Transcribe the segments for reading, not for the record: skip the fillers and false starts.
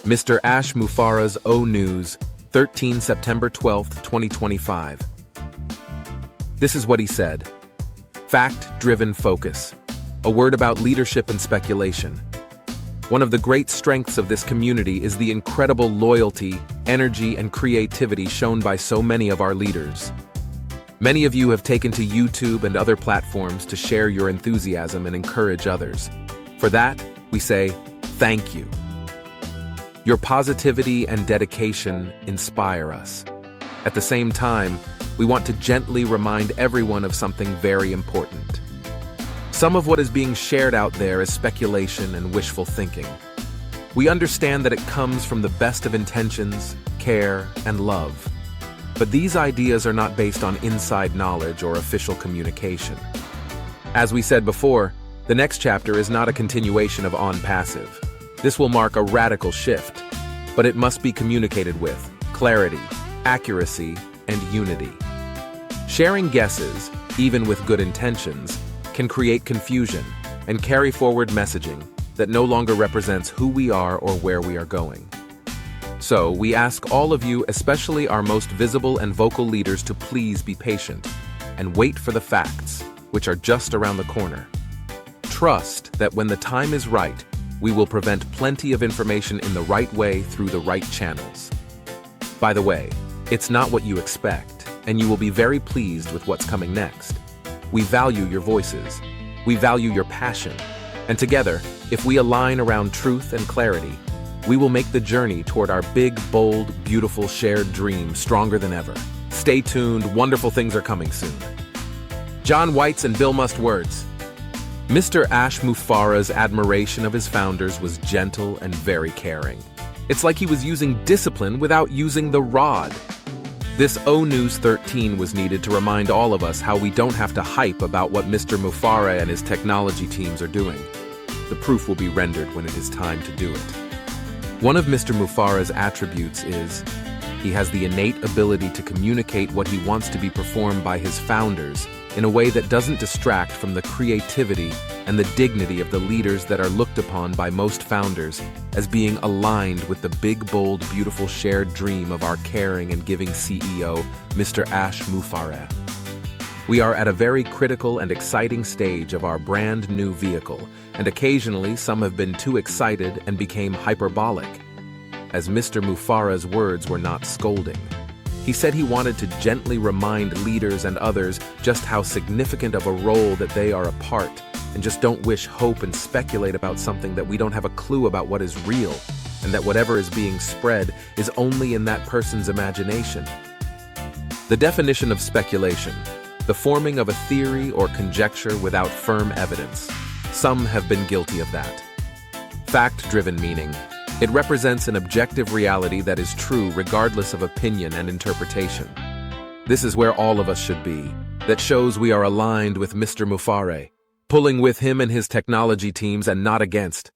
Mr. Ash Mufareh's ONEWS13, September 12, 2025. This is what he said. Fact-driven focus. A word about leadership and speculation. One of the great strengths of this community is the incredible loyalty, energy, and creativity shown by so many of our leaders. Many of you have taken to YouTube and other platforms to share your enthusiasm and encourage others. For that, we say, thank you. Your positivity and dedication inspire us. At the same time, we want to gently remind everyone of something very important. Some of what is being shared out there is speculation and wishful thinking. We understand that it comes from the best of intentions, care, and love. But these ideas are not based on inside knowledge or official communication. As we said before, the next chapter is not a continuation of On Passive. This will mark a radical shift, but it must be communicated with clarity, accuracy, and unity. Sharing guesses, even with good intentions, can create confusion and carry forward messaging that no longer represents who we are or where we are going. So, we ask all of you, especially our most visible and vocal leaders, to please be patient and wait for the facts, which are just around the corner. Trust that when the time is right, we will present plenty of information in the right way through the right channels. By the way, it's not what you expect, and you will be very pleased with what's coming next. We value your voices. We value your passion. And together, if we align around truth and clarity, we will make the journey toward our big, bold, beautiful shared dream stronger than ever. Stay tuned, wonderful things are coming soon. John White's and Bill Must words. Mr. Ash Mufareh's admiration of his founders was gentle and very caring. It's like he was using discipline without using the rod. This ONEWS13 was needed to remind all of us how we don't have to hype about what Mr. Mufareh and his technology teams are doing. The proof will be rendered when it is time to do it. One of Mr. Mufareh's attributes is he has the innate ability to communicate what he wants to be performed by his founders in a way that doesn't distract from the creativity and the dignity of the leaders that are looked upon by most founders as being aligned with the big, bold, beautiful shared dream of our caring and giving CEO, Mr. Ash Mufareh. We are at a very critical and exciting stage of our brand new vehicle, and occasionally some have been too excited and became hyperbolic, as Mr. Mufareh's words were not scolding. He said he wanted to gently remind leaders and others just how significant of a role that they are a part, and just don't wish, hope, and speculate about something that we don't have a clue about what is real, and that whatever is being spread is only in that person's imagination. The definition of speculation: the forming of a theory or conjecture without firm evidence. Some have been guilty of that. Fact-driven meaning: it represents an objective reality that is true regardless of opinion and interpretation. This is where all of us should be. That shows we are aligned with Mr. Mufareh, pulling with him and his technology teams and not against.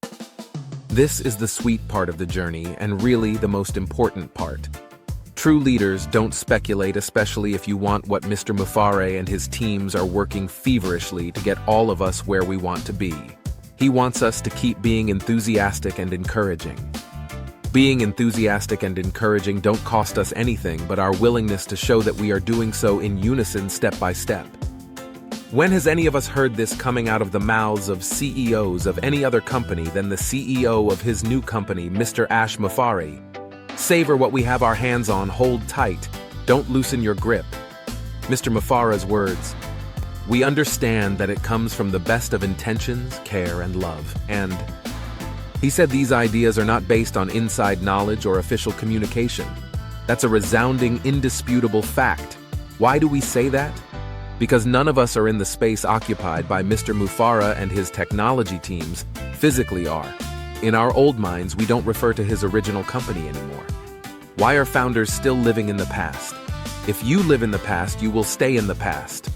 This is the sweet part of the journey and really the most important part. True leaders don't speculate, especially if you want what Mr. Mufareh and his teams are working feverishly to get all of us where we want to be. He wants us to keep being enthusiastic and encouraging. Being enthusiastic and encouraging don't cost us anything but our willingness to show that we are doing so in unison step by step. When has any of us heard this coming out of the mouths of CEOs of any other company than the CEO of his new company, Mr. Ash Mufareh? Savor what we have our hands on, hold tight, don't loosen your grip. Mr. Mufareh's words: we understand that it comes from the best of intentions, care, and love. And he said these ideas are not based on inside knowledge or official communication. That's a resounding, indisputable fact. Why do we say that? Because none of us are in the space occupied by Mr. Mufareh and his technology teams physically are. In our old minds, we don't refer to his original company anymore. Why are founders still living in the past? If you live in the past, you will stay in the past.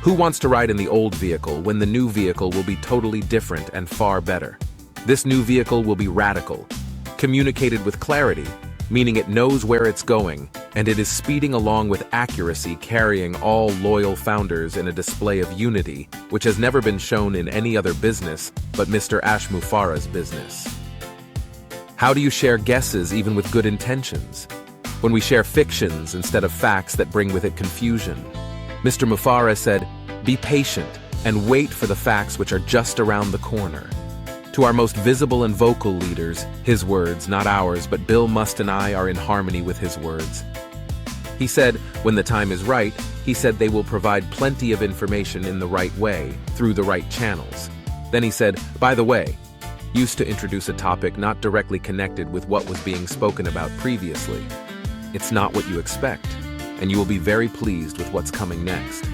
Who wants to ride in the old vehicle when the new vehicle will be totally different and far better? This new vehicle will be radical, communicated with clarity, meaning it knows where it's going, and it is speeding along with accuracy, carrying all loyal founders in a display of unity, which has never been shown in any other business but Mr. Ash Mufareh's business. How do you share guesses even with good intentions? When we share fictions instead of facts that bring with it confusion. Mr. Mufara said, "Be patient and wait for the facts which are just around the corner." To our most visible and vocal leaders, his words, not ours, but Bill Must and I are in harmony with his words. He said, when the time is right, he said they will provide plenty of information in the right way, through the right channels. Then he said, by the way, used to introduce a topic not directly connected with what was being spoken about previously. It's not what you expect, and you will be very pleased with what's coming next.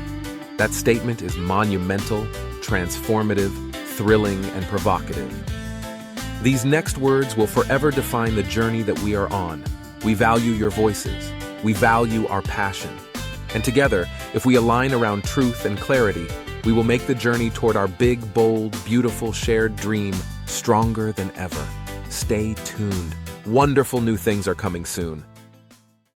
That statement is monumental, transformative, thrilling, and provocative. These next words will forever define the journey that we are on. We value your voices. We value our passion. And together, if we align around truth and clarity, we will make the journey toward our big, bold, beautiful shared dream stronger than ever. Stay tuned. Wonderful new things are coming soon.